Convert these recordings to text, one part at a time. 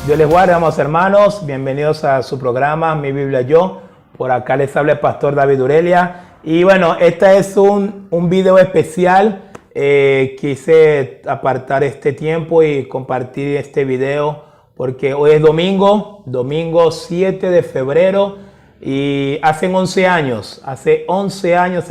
Dios les guarde, amados hermanos. Bienvenidos a su programa Mi Biblia Yo. Por acá les habla el pastor David Urelia. Y bueno, este es un video especial. Quise apartar este tiempo y compartir este video porque hoy es domingo 7 de febrero. Y hace 11 años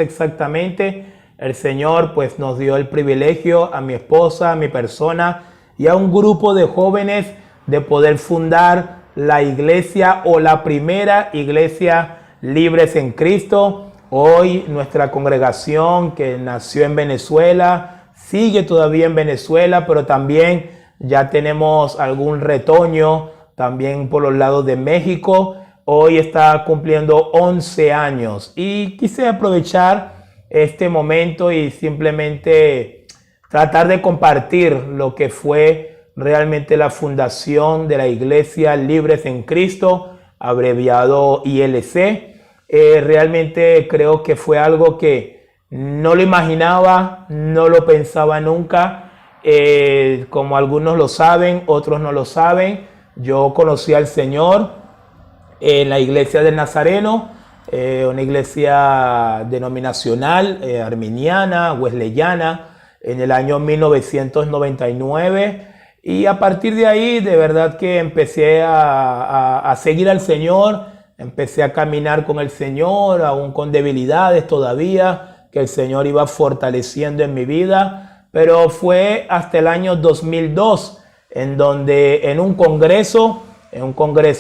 exactamente, el Señor pues nos dio el privilegio a mi esposa, a mi persona y a un grupo de jóvenes de poder fundar la iglesia o la primera iglesia Libres en Cristo. Hoy nuestra congregación, que nació en Venezuela, sigue todavía en Venezuela, pero también ya tenemos algún retoño también por los lados de México. Hoy está cumpliendo 11 años y quise aprovechar este momento y simplemente tratar de compartir lo que fue realmente la fundación de la Iglesia Libres en Cristo, abreviado ILC. Realmente creo que fue algo que no lo imaginaba, no lo pensaba nunca. Como algunos lo saben, otros no lo saben, yo conocí al Señor en la iglesia del Nazareno, una iglesia denominacional, arminiana, wesleyana, en el año 1999. Y a partir de ahí, de verdad que empecé a seguir al Señor, empecé a caminar con el Señor, aún con debilidades todavía, que el Señor iba fortaleciendo en mi vida. Pero fue hasta el año 2002, en donde en un congreso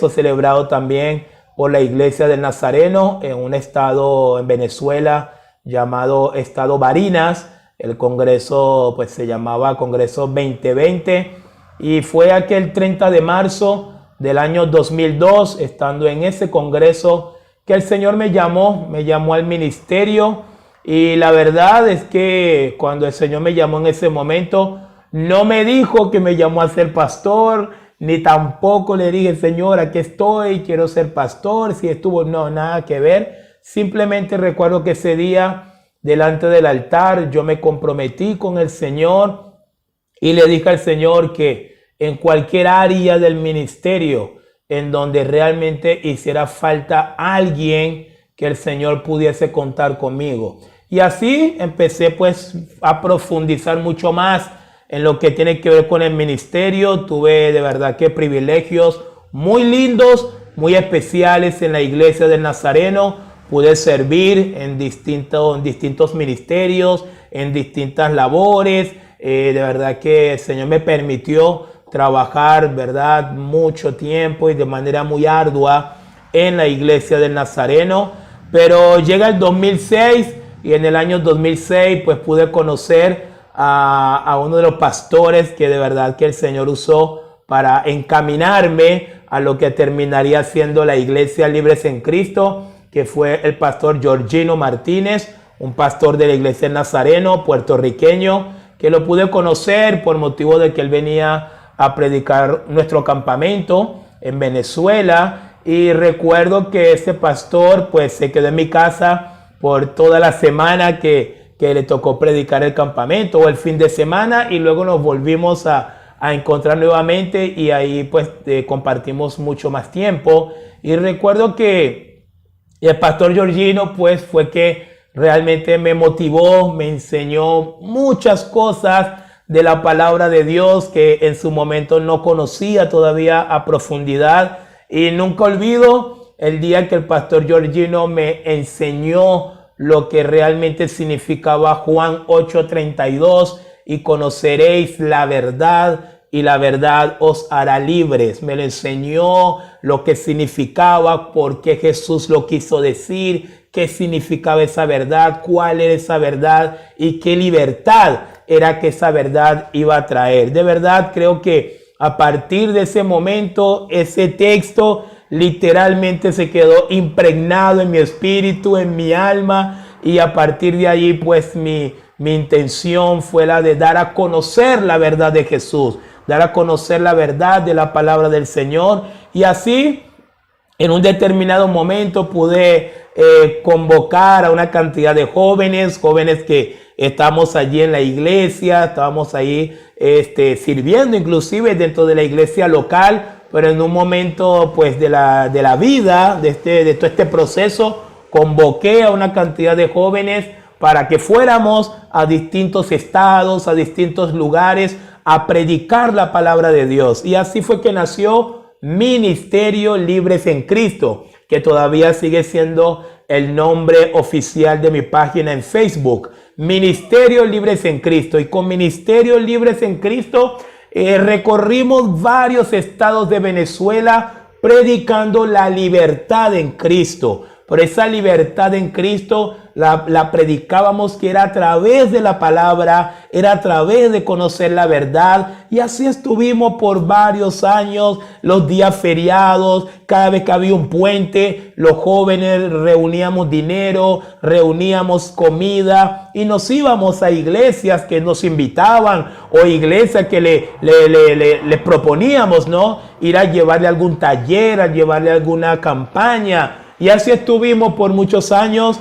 celebrado también por la Iglesia del Nazareno, en un estado en Venezuela llamado Estado Barinas, el congreso pues se llamaba Congreso 2020. Y fue aquel 30 de marzo del año 2002, estando en ese congreso, que el Señor me llamó al ministerio. Y la verdad es que cuando el Señor me llamó en ese momento, no me dijo que me llamó a ser pastor, ni tampoco le dije, Señor, aquí estoy, quiero ser pastor. Si estuvo, no, nada que ver. Simplemente recuerdo que ese día, delante del altar, yo me comprometí con el Señor y le dije al Señor que en cualquier área del ministerio en donde realmente hiciera falta alguien, que el Señor pudiese contar conmigo. Y así empecé pues a profundizar mucho más en lo que tiene que ver con el ministerio. Tuve de verdad que privilegios muy lindos, muy especiales en la iglesia del Nazareno. Pude servir en distintos ministerios, en distintas labores. De verdad que el Señor me permitió trabajar, ¿verdad?, mucho tiempo y de manera muy ardua en la iglesia del Nazareno. Pero llega el 2006 y en el año 2006 pues pude conocer a uno de los pastores que de verdad que el Señor usó para encaminarme a lo que terminaría siendo la Iglesia Libres en Cristo, que fue el pastor Georgino Martínez, un pastor de la Iglesia Nazareno, puertorriqueño, que lo pude conocer por motivo de que él venía a predicar nuestro campamento en Venezuela. Y recuerdo que ese pastor pues se quedó en mi casa por toda la semana que le tocó predicar el campamento o el fin de semana, y luego nos volvimos a encontrar nuevamente y ahí pues compartimos mucho más tiempo. Y recuerdo que el pastor Georgino pues fue que realmente me motivó, me enseñó muchas cosas de la palabra de Dios que en su momento no conocía todavía a profundidad. Y nunca olvido el día que el pastor Georgino me enseñó lo que realmente significaba Juan 8:32, y conoceréis la verdad y la verdad os hará libres. Me lo enseñó lo que significaba, por qué Jesús lo quiso decir, qué significaba esa verdad, cuál era esa verdad y qué libertad era que esa verdad iba a traer. De verdad creo que a partir de ese momento, ese texto literalmente se quedó impregnado en mi espíritu, en mi alma, y a partir de ahí pues mi intención fue la de dar a conocer la verdad de Jesús, dar a conocer la verdad de la palabra del Señor. Y así en un determinado momento pude convocar a una cantidad de jóvenes que estamos allí en la iglesia, estábamos ahí sirviendo inclusive dentro de la iglesia local, pero en un momento pues de la vida, de todo este proceso, convoqué a una cantidad de jóvenes para que fuéramos a distintos estados, a distintos lugares, a predicar la palabra de Dios. Y así fue que nació Ministerio Libres en Cristo, que todavía sigue siendo el nombre oficial de mi página en Facebook, Ministerio Libres en Cristo. Y con Ministerio Libres en Cristo recorrimos varios estados de Venezuela predicando la libertad en Cristo. Por esa libertad en Cristo la predicábamos, que era a través de la palabra, era a través de conocer la verdad. Y así estuvimos por varios años, los días feriados, cada vez que había un puente, los jóvenes reuníamos dinero, reuníamos comida y nos íbamos a iglesias que nos invitaban o iglesias que le proponíamos, ¿no? Ir a llevarle algún taller, a llevarle alguna campaña. Y así estuvimos por muchos años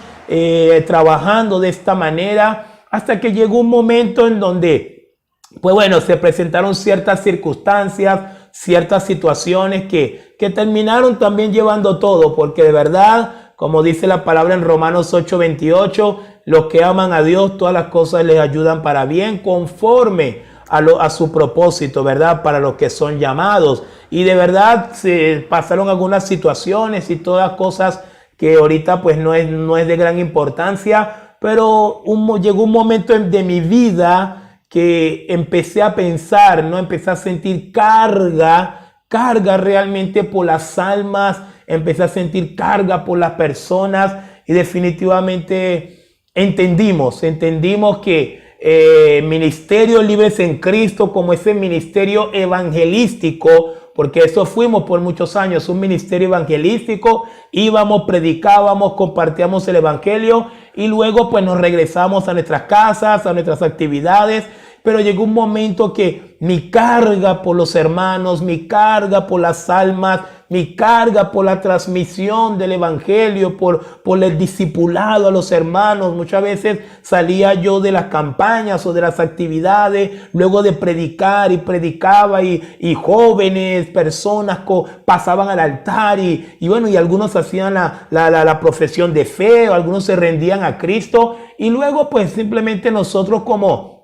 trabajando de esta manera, hasta que llegó un momento en donde, pues bueno, se presentaron ciertas circunstancias, ciertas situaciones que terminaron también llevando todo, porque de verdad, como dice la palabra en Romanos 8:28, los que aman a Dios, todas las cosas les ayudan para bien, conforme a su propósito, ¿verdad? Para los que son llamados. Y de verdad se pasaron algunas situaciones y todas cosas que ahorita pues no es de gran importancia, pero llegó un momento de mi vida que empecé a pensar, ¿no? Empecé a sentir carga realmente por las almas, empecé a sentir carga por las personas y definitivamente entendimos que Ministerio Libres en Cristo, como ese ministerio evangelístico, porque eso fuimos por muchos años, un ministerio evangelístico, íbamos, predicábamos, compartíamos el evangelio y luego pues nos regresamos a nuestras casas, a nuestras actividades. Pero llegó un momento que mi carga por los hermanos, mi carga por las almas, mi carga por la transmisión del evangelio, por el discipulado a los hermanos. Muchas veces salía yo de las campañas o de las actividades, luego de predicar y predicaba y jóvenes, personas pasaban al altar y bueno, y algunos hacían la profesión de fe, o algunos se rendían a Cristo y luego pues simplemente nosotros como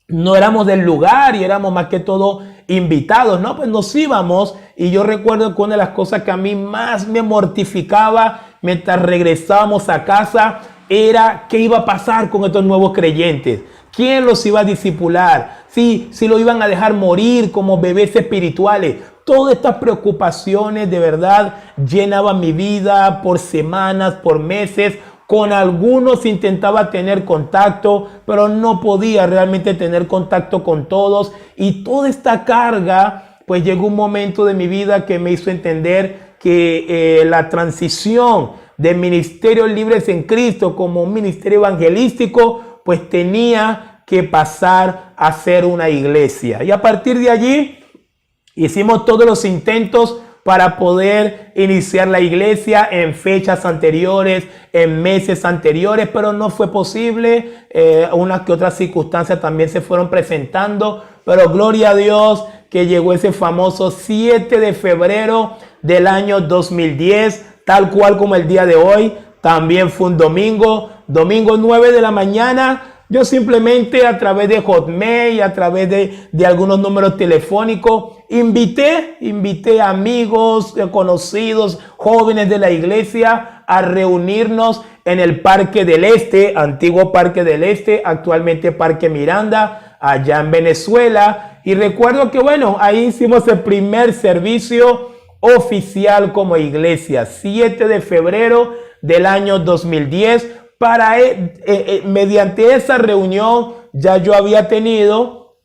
no éramos del lugar y éramos más que todo invitados, ¿no? Pues nos íbamos y yo recuerdo que una de las cosas que a mí más me mortificaba mientras regresábamos a casa era qué iba a pasar con estos nuevos creyentes. ¿Quién los iba a discipular? Si lo iban a dejar morir como bebés espirituales. Todas estas preocupaciones de verdad llenaban mi vida por semanas, por meses. Con algunos intentaba tener contacto, pero no podía realmente tener contacto con todos. Y toda esta carga, pues llegó un momento de mi vida que me hizo entender que la transición de Ministerios Libres en Cristo como un ministerio evangelístico, pues tenía que pasar a ser una iglesia. Y a partir de allí hicimos todos los intentos para poder iniciar la iglesia en fechas anteriores, en meses anteriores, pero no fue posible. Unas que otras circunstancias también se fueron presentando, pero gloria a Dios que llegó ese famoso 7 de febrero del año 2010, tal cual como el día de hoy. También fue un domingo 9 de la mañana. Yo simplemente a través de Hotmail, a través de algunos números telefónicos, invité a amigos, conocidos, jóvenes de la iglesia a reunirnos en el Parque del Este, antiguo Parque del Este, actualmente Parque Miranda, allá en Venezuela. Y recuerdo que bueno, ahí hicimos el primer servicio oficial como iglesia, 7 de febrero del año 2010. Mediante esa reunión ya yo había tenido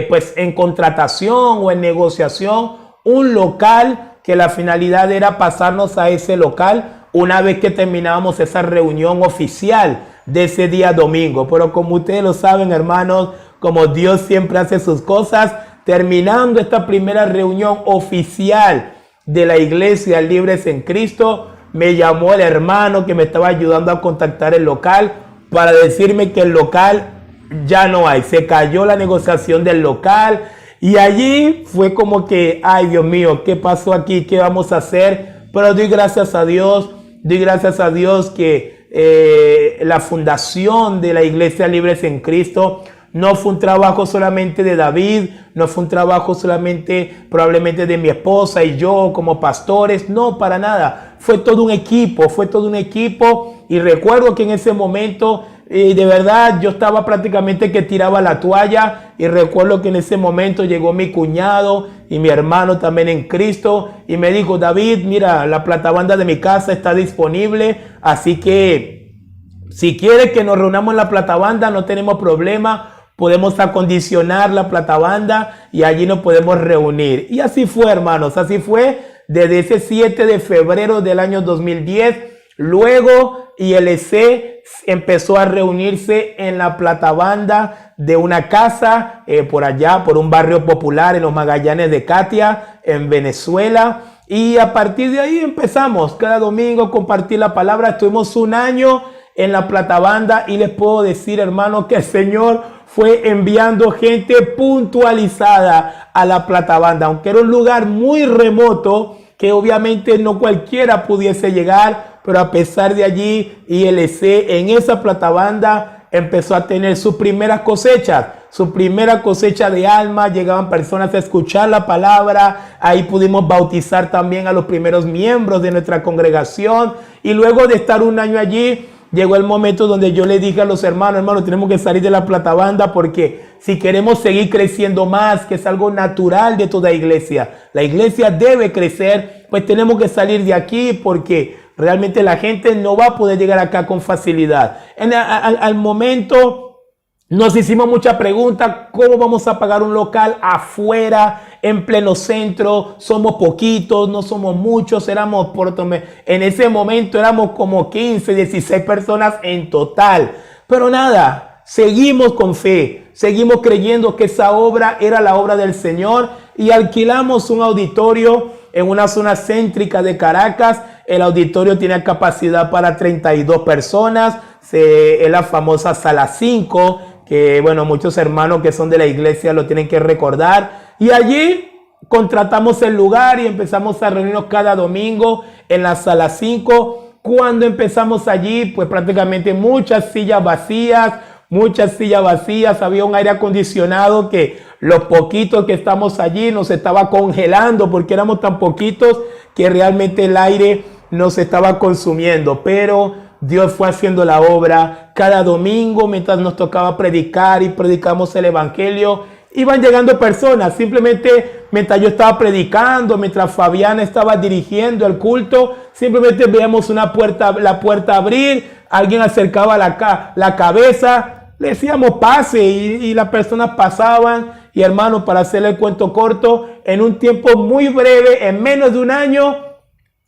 pues en contratación o en negociación un local que la finalidad era pasarnos a ese local una vez que terminábamos esa reunión oficial de ese día domingo. Pero como ustedes lo saben, hermanos, como Dios siempre hace sus cosas, terminando esta primera reunión oficial de la iglesia Libres en Cristo, me llamó el hermano que me estaba ayudando a contactar el local para decirme que el local ya no hay. Se cayó la negociación del local Y allí fue como que, ay Dios mío, ¿qué pasó aquí? ¿Qué vamos a hacer? Pero doy gracias a Dios que la fundación de la Iglesia Libres en Cristo no fue un trabajo solamente de David, no fue un trabajo solamente probablemente de mi esposa y yo como pastores, no, para nada. Fue todo un equipo y recuerdo que en ese momento de verdad yo estaba prácticamente que tiraba la toalla y recuerdo que en ese momento llegó mi cuñado y mi hermano también en Cristo y me dijo, David, mira, la platabanda de mi casa está disponible, así que si quieres que nos reunamos en la platabanda no tenemos problema, podemos acondicionar la platabanda y allí nos podemos reunir. Y así fue, hermanos, así fue desde ese 7 de febrero del año 2010. Luego ILC empezó a reunirse en la platabanda de una casa por allá, por un barrio popular en los Magallanes de Catia, en Venezuela. Y a partir de ahí empezamos cada domingo a compartir la palabra. Estuvimos un año en la platabanda y les puedo decir, hermanos, que el Señor fue enviando gente puntualizada a la platabanda, aunque era un lugar muy remoto que obviamente no cualquiera pudiese llegar, pero a pesar de allí, ILC en esa platabanda empezó a tener sus primeras cosechas, su primera cosecha de almas, llegaban personas a escuchar la palabra, ahí pudimos bautizar también a los primeros miembros de nuestra congregación y luego de estar un año allí, llegó el momento donde yo le dije a los hermanos, tenemos que salir de la platabanda porque si queremos seguir creciendo más, que es algo natural de toda iglesia, la iglesia debe crecer, pues tenemos que salir de aquí porque realmente la gente no va a poder llegar acá con facilidad. Al momento nos hicimos muchas preguntas, ¿cómo vamos a pagar un local afuera, en pleno centro? Somos poquitos, no somos muchos, en ese momento éramos como 15, 16 personas en total. Pero nada, seguimos con fe, seguimos creyendo que esa obra era la obra del Señor y alquilamos un auditorio en una zona céntrica de Caracas. El auditorio tiene capacidad para 32 personas, es la famosa Sala 5, que bueno, muchos hermanos que son de la iglesia lo tienen que recordar. Y allí contratamos el lugar y empezamos a reunirnos cada domingo en la Sala 5. Cuando empezamos allí, pues prácticamente muchas sillas vacías, había un aire acondicionado que los poquitos que estamos allí nos estaba congelando porque éramos tan poquitos que realmente el aire nos estaba consumiendo, pero Dios fue haciendo la obra. Cada domingo, mientras nos tocaba predicar y predicamos el evangelio, iban llegando personas. Simplemente mientras yo estaba predicando, mientras Fabiana estaba dirigiendo el culto, simplemente veíamos la puerta abrir, alguien acercaba la cabeza, le decíamos pase y las personas pasaban. Y hermanos, para hacerle el cuento corto, en un tiempo muy breve, en menos de un año,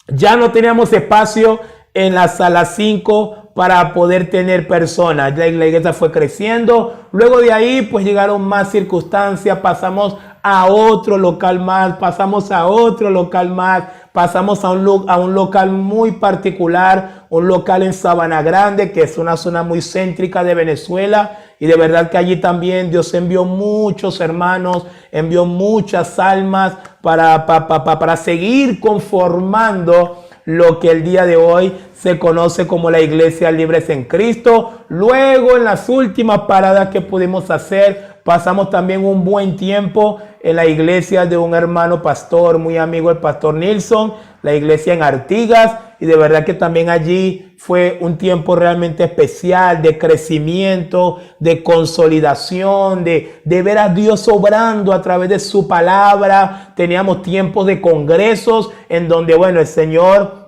ya no teníamos espacio en la Sala 5 para poder tener personas. La iglesia fue creciendo. Luego de ahí pues llegaron más circunstancias. Pasamos a otro local más. Pasamos a un local muy particular. Un local en Sabana Grande, que es una zona muy céntrica de Venezuela. Y de verdad que allí también Dios envió muchos hermanos, envió muchas almas para seguir conformando lo que el día de hoy se conoce como la Iglesia Libres en Cristo. Luego, en las últimas paradas que pudimos hacer, pasamos también un buen tiempo en la iglesia de un hermano pastor, muy amigo, el pastor Nilson, la iglesia en Artigas, y de verdad que también allí fue un tiempo realmente especial de crecimiento, de consolidación, de ver a Dios obrando a través de su palabra. Teníamos tiempos de congresos en donde, bueno, el Señor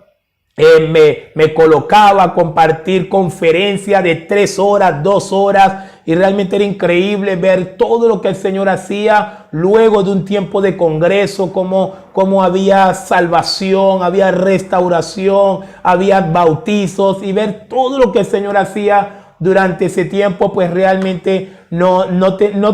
me colocaba a compartir conferencias de 3 horas, 2 horas, y realmente era increíble ver todo lo que el Señor hacía luego de un tiempo de congreso, como había salvación, había restauración, había bautizos, y ver todo lo que el Señor hacía durante ese tiempo. Pues realmente no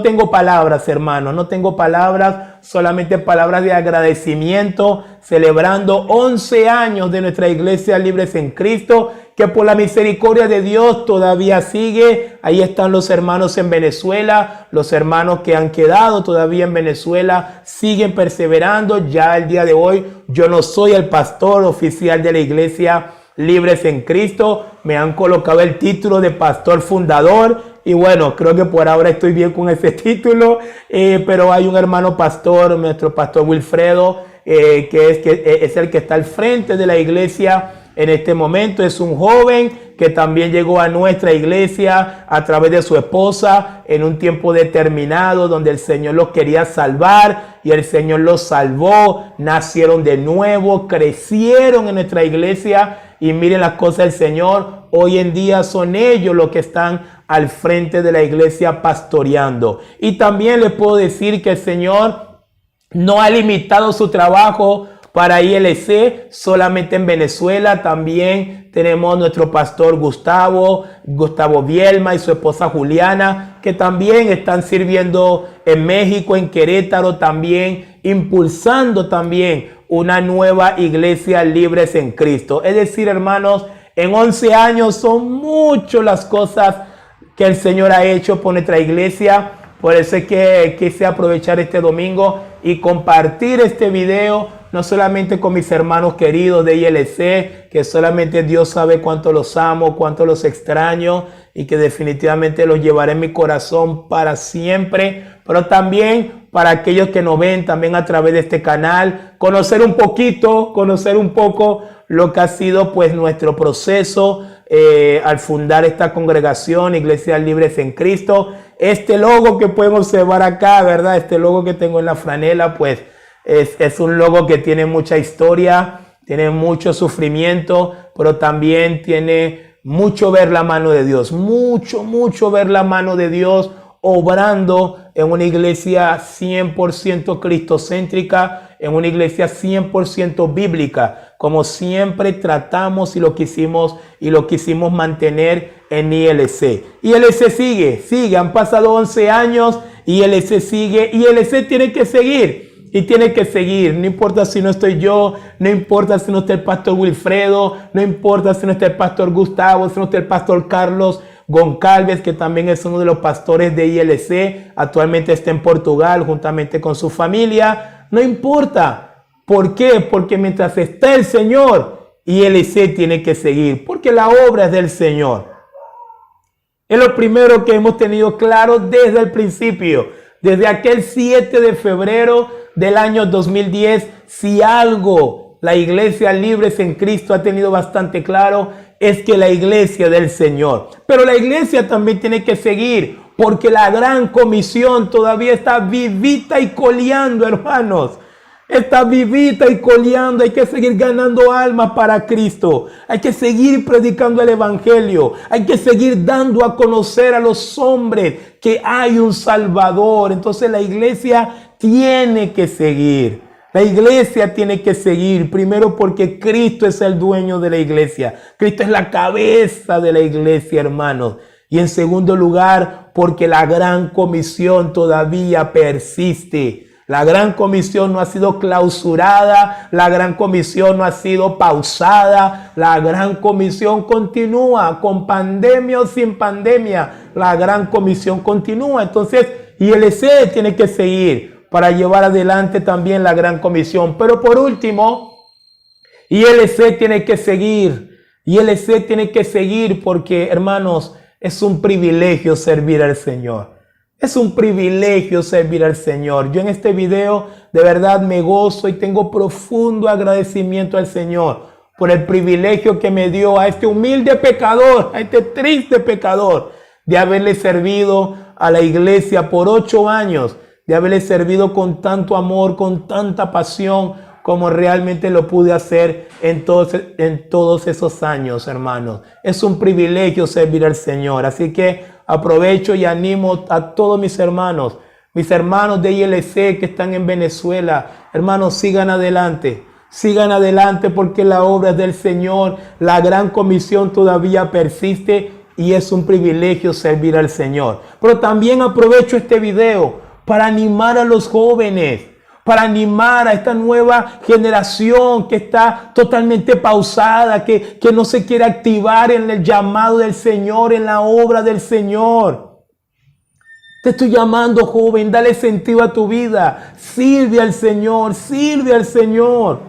tengo palabras, hermano, no tengo palabras solamente palabras de agradecimiento, celebrando 11 años de nuestra iglesia Libres en Cristo, que por la misericordia de Dios todavía sigue. Ahí están los hermanos en Venezuela, los hermanos que han quedado todavía en Venezuela, siguen perseverando. Ya el día de hoy yo no soy el pastor oficial de la iglesia Libres en Cristo, me han colocado el título de pastor fundador y bueno, creo que por ahora estoy bien con ese título, pero hay un hermano pastor, nuestro pastor Wilfredo, que es el que está al frente de la iglesia en este momento. Es un joven que también llegó a nuestra iglesia a través de su esposa en un tiempo determinado donde el Señor los quería salvar y el Señor los salvó, nacieron de nuevo, crecieron en nuestra iglesia y miren las cosas del Señor. Hoy en día son ellos los que están al frente de la iglesia pastoreando. Y también les puedo decir que el Señor no ha limitado su trabajo para ILC solamente en Venezuela. También tenemos nuestro pastor Gustavo Bielma y su esposa Juliana, que también están sirviendo en México, en Querétaro, también impulsando también una nueva iglesia Libres en Cristo. Es decir, hermanos, en 11 años son muchas las cosas que el Señor ha hecho por nuestra iglesia. Por eso es que quise aprovechar este domingo y compartir este video, no solamente con mis hermanos queridos de ILC, que solamente Dios sabe cuánto los amo, cuánto los extraño y que definitivamente los llevaré en mi corazón para siempre, pero también para aquellos que nos ven también a través de este canal, conocer un poco lo que ha sido pues nuestro proceso al fundar esta congregación, Iglesias Libres en Cristo. Este logo que pueden observar acá, ¿verdad? Este logo que tengo en la franela, pues es un logo que tiene mucha historia, tiene mucho sufrimiento, pero también tiene mucho ver la mano de Dios, mucho ver la mano de Dios obrando en una iglesia 100% cristocéntrica, en una iglesia 100% bíblica, como siempre tratamos y lo quisimos mantener en ILC. ILC sigue, han pasado 11 años, ILC sigue, ILC tiene que seguir. Y tiene que seguir, no importa si no estoy yo, no importa si no está el pastor Wilfredo, no importa si no está el pastor Gustavo, si no está el pastor Carlos Goncalves, que también es uno de los pastores de ILC, actualmente está en Portugal juntamente con su familia. No importa. ¿Por qué? Porque mientras está el Señor, ILC tiene que seguir, porque la obra es del Señor. Es lo primero que hemos tenido claro desde el principio, desde aquel 7 de febrero del año 2010, si algo la iglesia Libres en Cristo ha tenido bastante claro, es que la iglesia del Señor. Pero la iglesia también tiene que seguir, porque la gran comisión todavía está vivita y coleando, hermanos. Está vivita y coleando. Hay que seguir ganando almas para Cristo. Hay que seguir predicando el evangelio. Hay que seguir dando a conocer a los hombres que hay un Salvador. Entonces la iglesia tiene que seguir. La iglesia tiene que seguir, primero porque Cristo es el dueño de la iglesia. Cristo es la cabeza de la iglesia, hermanos. Y en segundo lugar, porque la gran comisión todavía persiste. La gran comisión no ha sido clausurada, la gran comisión no ha sido pausada, la gran comisión continúa, con pandemia o sin pandemia, la gran comisión continúa. Entonces, ILC tiene que seguir para llevar adelante también la gran comisión. Pero por último, ILC tiene que seguir. ILC tiene que seguir porque, hermanos, es un privilegio servir al Señor. Es un privilegio servir al Señor. Yo en este video de verdad me gozo y tengo profundo agradecimiento al Señor por el privilegio que me dio a este humilde pecador, a este triste pecador, de haberle servido a la iglesia por 8 años, de haberle servido con tanto amor, con tanta pasión, como realmente lo pude hacer en todos esos años, hermanos. Es un privilegio servir al Señor. Así que aprovecho y animo a todos mis hermanos de ILC que están en Venezuela. Hermanos, sigan adelante porque la obra es del Señor. La gran comisión todavía persiste y es un privilegio servir al Señor. Pero también aprovecho este video para animar a los jóvenes, para animar a esta nueva generación que está totalmente pausada, que no se quiere activar en el llamado del Señor, en la obra del Señor. Te estoy llamando, joven, dale sentido a tu vida. Sirve al Señor, sirve al Señor.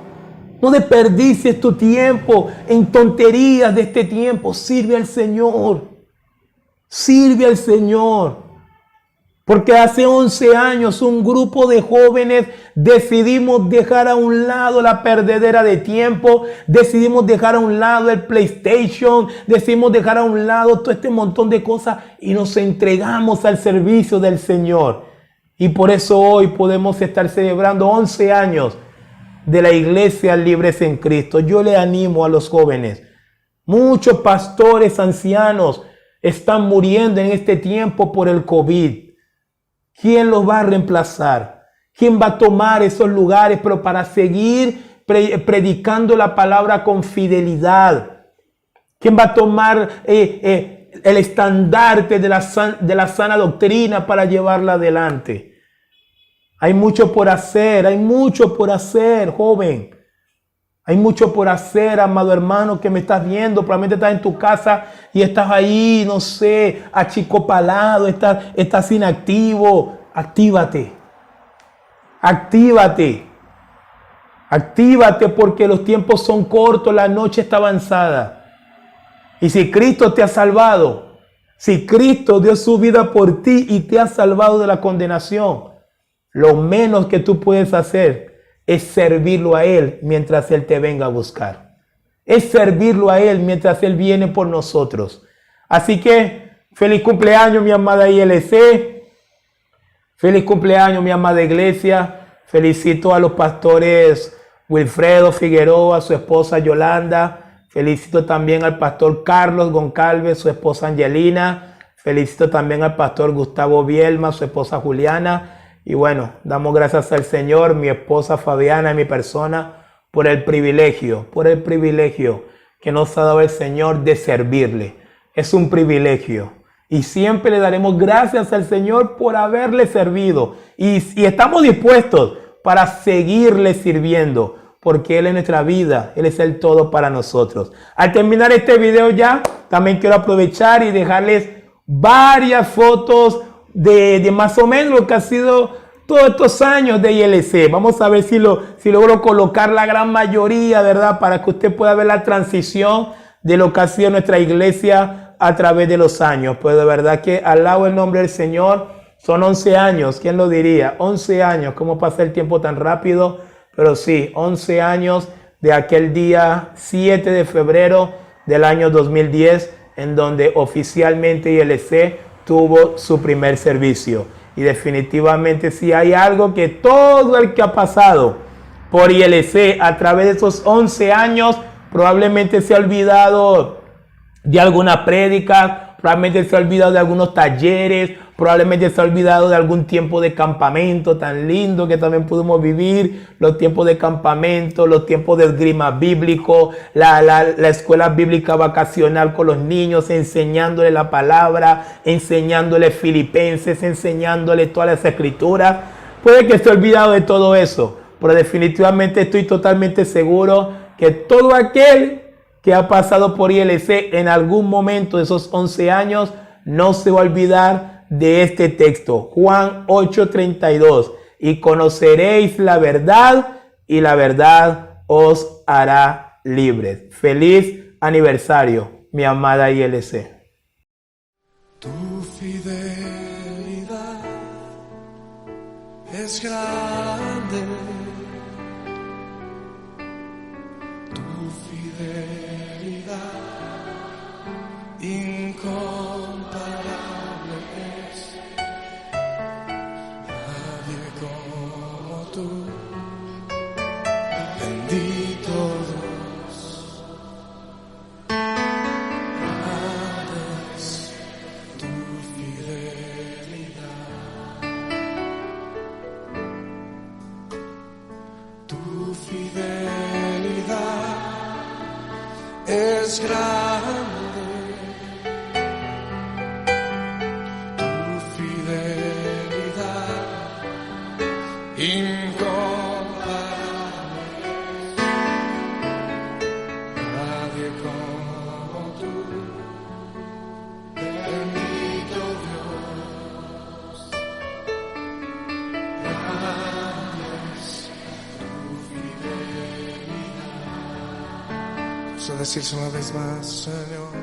No desperdicies tu tiempo en tonterías de este tiempo. Sirve al Señor. Sirve al Señor. Porque hace 11 años un grupo de jóvenes decidimos dejar a un lado la perdedera de tiempo, decidimos dejar a un lado el PlayStation, decidimos dejar a un lado todo este montón de cosas y nos entregamos al servicio del Señor. Y por eso hoy podemos estar celebrando 11 años de la Iglesia Libres en Cristo. Yo le animo a los jóvenes. Muchos pastores ancianos están muriendo en este tiempo por el COVID. ¿Quién los va a reemplazar? ¿Quién va a tomar esos lugares, pero para seguir predicando la palabra con fidelidad? ¿Quién va a tomar el estandarte de la sana doctrina para llevarla adelante? Hay mucho por hacer, joven. Hay mucho por hacer, amado hermano, que me estás viendo. Probablemente estás en tu casa y estás ahí, no sé, achicopalado, estás inactivo. Actívate. Actívate. Actívate porque los tiempos son cortos, la noche está avanzada. Y si Cristo te ha salvado, si Cristo dio su vida por ti y te ha salvado de la condenación, lo menos que tú puedes hacer es servirlo a Él mientras Él te venga a buscar. Es servirlo a Él mientras Él viene por nosotros. Así que, feliz cumpleaños, mi amada ILC. Feliz cumpleaños, mi amada iglesia. Felicito a los pastores Wilfredo Figueroa, su esposa Yolanda. Felicito también al pastor Carlos Goncalves, su esposa Angelina. Felicito también al pastor Gustavo Bielma, su esposa Juliana. Y bueno, damos gracias al Señor, mi esposa Fabiana y mi persona, por el privilegio que nos ha dado el Señor de servirle. Es un privilegio. Y siempre le daremos gracias al Señor por haberle servido. Y estamos dispuestos para seguirle sirviendo, porque Él es nuestra vida, Él es el todo para nosotros. Al terminar este video ya, también quiero aprovechar y dejarles varias fotos de más o menos lo que ha sido todos estos años de ILC. Vamos a ver si logro colocar la gran mayoría, ¿verdad? Para que usted pueda ver la transición de lo que ha sido nuestra iglesia a través de los años. Pues de verdad que alabo el nombre del Señor. Son 11 años, ¿quién lo diría? 11 años, ¿cómo pasa el tiempo tan rápido? Pero sí, 11 años de aquel día 7 de febrero del año 2010, en donde oficialmente ILC tuvo su primer servicio. Y definitivamente si hay algo que todo el que ha pasado por ILC a través de esos 11 años probablemente se ha olvidado de alguna prédica, probablemente se ha olvidado de algunos talleres, probablemente se ha olvidado de algún tiempo de campamento tan lindo que también pudimos vivir, los tiempos de campamento, los tiempos de esgrima bíblico, la escuela bíblica vacacional con los niños, enseñándole la palabra, enseñándole Filipenses, enseñándole todas las escrituras. Puede que esté olvidado de todo eso, pero definitivamente estoy totalmente seguro que todo aquel que ha pasado por ILC en algún momento de esos 11 años no se va a olvidar de este texto, Juan 8:32, y conoceréis la verdad y la verdad os hará libres. Feliz aniversario, mi amada ILC. Tu fidelidad es grande, tu fidelidad incomparable es. Nadie como tú, bendito Dios. Grande es tu fidelidad, tu fidelidad es grande. In God. como tú. Bendito Dios, grande es tu fidelidad. Vamos a decirse una vez más, Señor,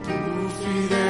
tu fidelidad